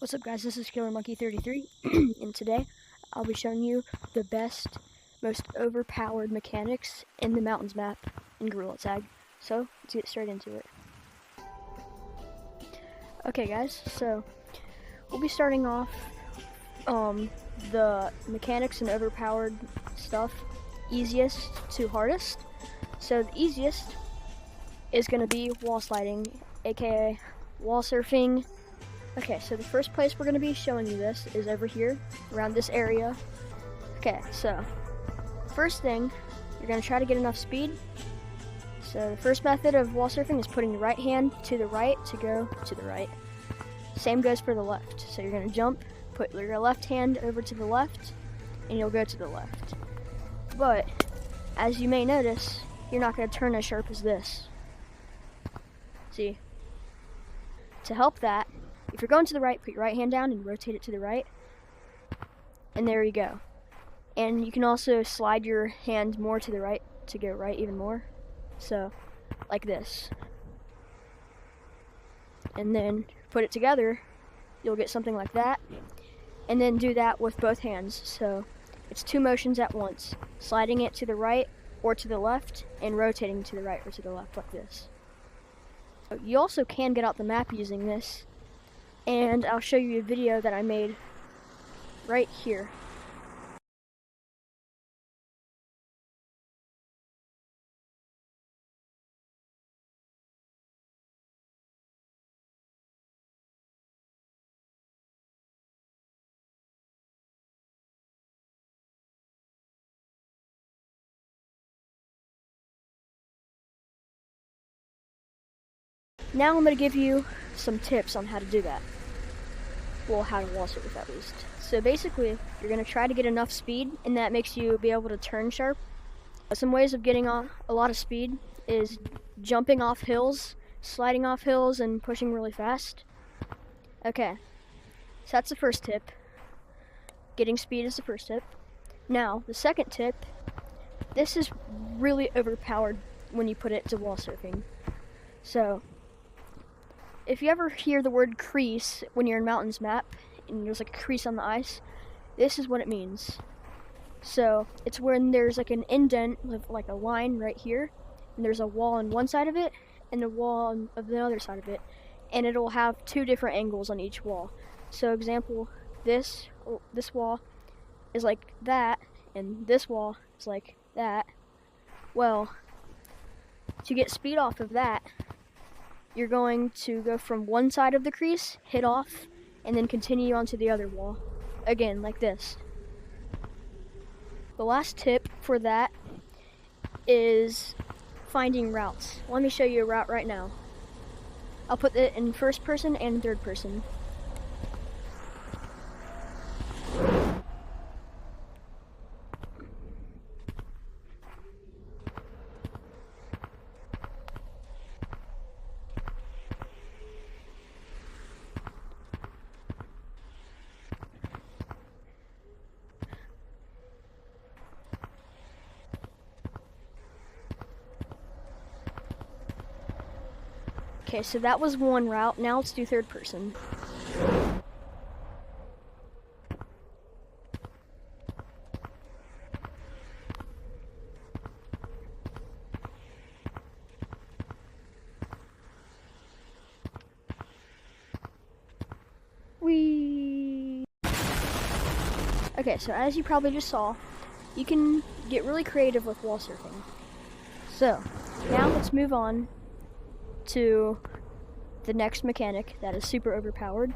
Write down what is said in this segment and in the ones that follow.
What's up guys, this is Killer Monkey 33 and today I'll be showing you the best, most overpowered mechanics in the Mountains map in Gorilla Tag. So, let's get straight into it. Okay guys, so we'll be starting off the mechanics and overpowered stuff, easiest to hardest. So the easiest is going to be wall sliding, aka wall surfing. Okay, so the first place we're going to be showing you this is over here, around this area. Okay, so first thing, you're going to try to get enough speed. So the first method of wall surfing is putting the right hand to the right to go to the right. Same goes for the left. So you're going to jump, put your left hand over to the left, and you'll go to the left. But, as you may notice, you're not going to turn as sharp as this. See? To help that, if you're going to the right, put your right hand down and rotate it to the right. And there you go. And you can also slide your hand more to the right to go right even more. So, like this. And then put it together, you'll get something like that. And then do that with both hands. So, it's two motions at once. Sliding it to the right or to the left, and rotating to the right or to the left like this. So you also can get out the map using this. And I'll show you a video that I made right here. Now I'm going to give you some tips on how to do that. Well, how to wall surf at least. So basically, you're going to try to get enough speed, and that makes you be able to turn sharp. Some ways of getting a lot of speed is jumping off hills, sliding off hills, and pushing really fast. Okay, so that's the first tip. Getting speed is the first tip. Now, the second tip, this is really overpowered when you put it to wall surfing. So, if you ever hear the word crease when you're in Mountains map, and there's like a crease on the ice, this is what it means. So, it's when there's like an indent, like a line right here, and there's a wall on one side of it, and a wall on the other side of it, and it'll have two different angles on each wall. So, example, this wall is like that, and this wall is like that. Well, to get speed off of that, you're going to go from one side of the crease, hit off, and then continue onto the other wall. Again, like this. The last tip for that is finding routes. Let me show you a route right now. I'll put it in first person and third person. Okay, so that was one route. Now let's do third person. Whee! Okay, so as you probably just saw, you can get really creative with wall surfing. So, now let's move on to the next mechanic that is super overpowered.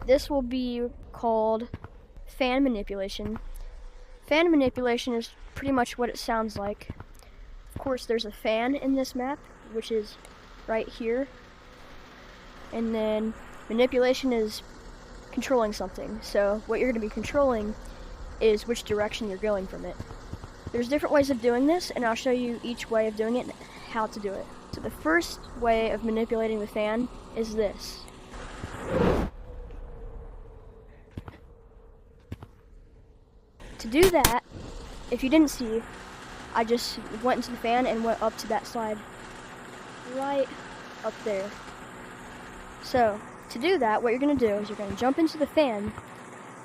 This will be called fan manipulation. Fan manipulation is pretty much what it sounds like. Of course, there's a fan in this map, which is right here. And then manipulation is controlling something. So what you're going to be controlling is which direction you're going from it. There's different ways of doing this, and I'll show you each way of doing it and how to do it. So the first way of manipulating the fan is this. To do that, if you didn't see, I just went into the fan and went up to that slide right up there. So To do that, what you're going to do is you're going to jump into the fan.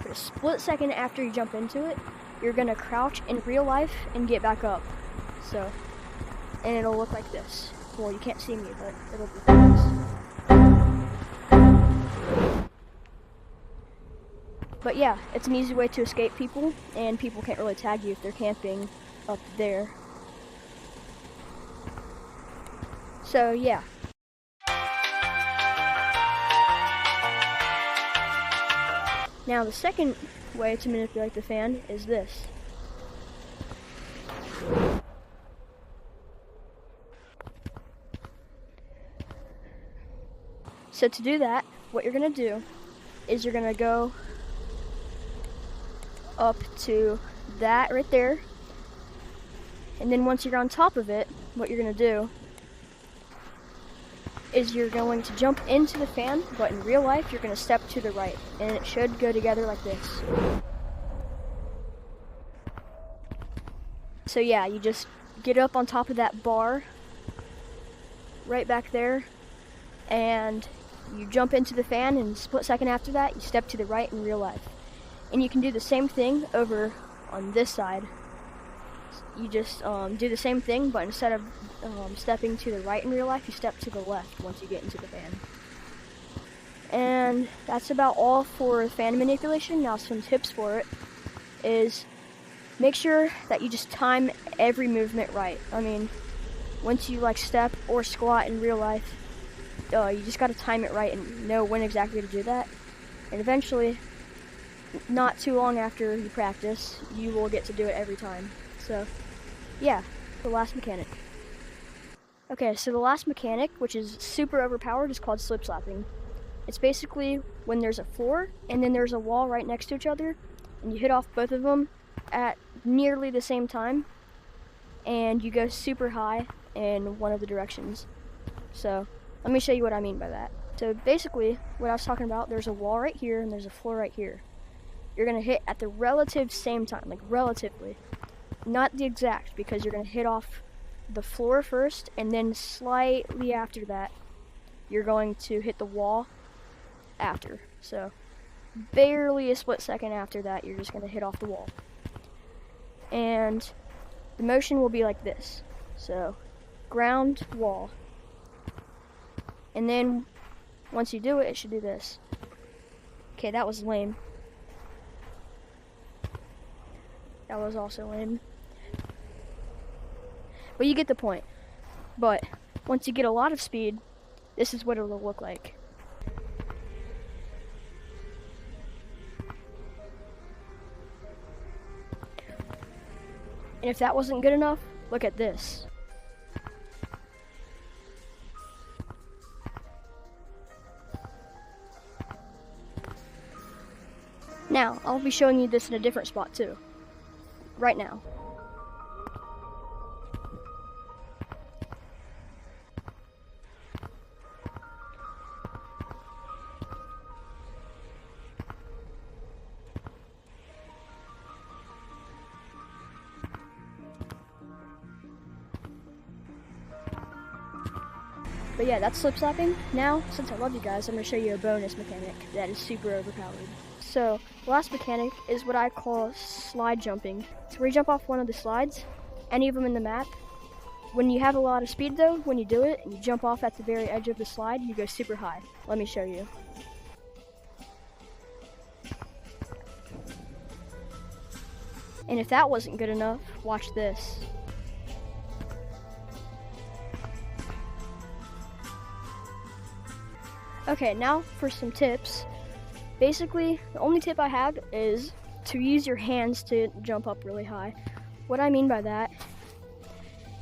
For a split second after you jump into it, you're going to crouch in real life and get back up. So, and it'll look like this. Well, you can't see me, but it'll look like this. But yeah, it's an easy way to escape people, and people can't really tag you if they're camping up there. So yeah. Now the second way to manipulate the fan is this. So to do that, what you're going to do is you're going to go up to that right there, and then once you're on top of it, what you're going to do is you're going to jump into the fan, but in real life you're going to step to the right, and it should go together like this. So yeah, you just get up on top of that bar right back there, and you jump into the fan, and a split second after that you step to the right in real life. And you can do the same thing over on this side. You just do the same thing, but instead of stepping to the right in real life, you step to the left once you get into the fan. And that's about all for fan manipulation. Now some tips for it is make sure that you just time every movement right. I mean, once you like step or squat in real life, you just gotta time it right and know when exactly to do that. And eventually, not too long after you practice, you will get to do it every time. So yeah, the last mechanic. Okay, so the last mechanic, which is super overpowered, is called slip slapping. It's basically when there's a floor and then there's a wall right next to each other, and you hit off both of them at nearly the same time, and you go super high in one of the directions. So let me show you what I mean by that. So basically, what I was talking about, there's a wall right here and there's a floor right here. You're gonna hit at the relative same time, like relatively. Not the exact, because you're going to hit off the floor first, and then slightly after that, you're going to hit the wall after. So, barely a split second after that, you're just going to hit off the wall. And the motion will be like this. So, ground, wall. And then, once you do it, it should do this. Okay, that was lame. That was also lame. But you get the point. But once you get a lot of speed, this is what it'll look like. And if that wasn't good enough, look at this. Now, I'll be showing you this in a different spot too. Right now. But yeah, that's slip slapping. Now, since I love you guys, I'm going to show you a bonus mechanic that is super overpowered. So, the last mechanic is what I call slide jumping. So where you jump off one of the slides, any of them in the map. When you have a lot of speed though, when you do it, and you jump off at the very edge of the slide, you go super high. Let me show you. And if that wasn't good enough, watch this. Okay, now for some tips. Basically, the only tip I have is to use your hands to jump up really high. What I mean by that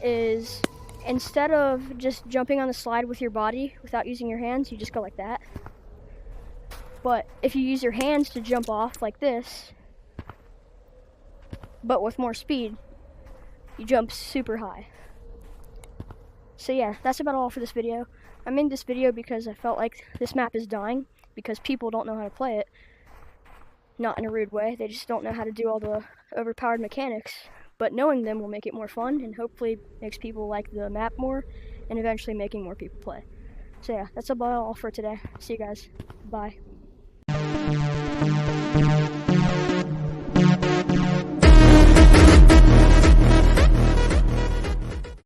is instead of just jumping on the slide with your body without using your hands, you just go like that. But if you use your hands to jump off like this, but with more speed, you jump super high. So yeah, that's about all for this video. I made this video because I felt like this map is dying because people don't know how to play it. Not in a rude way, they just don't know how to do all the overpowered mechanics. But knowing them will make it more fun and hopefully makes people like the map more and eventually making more people play. So yeah, that's about all for today. See you guys. Bye.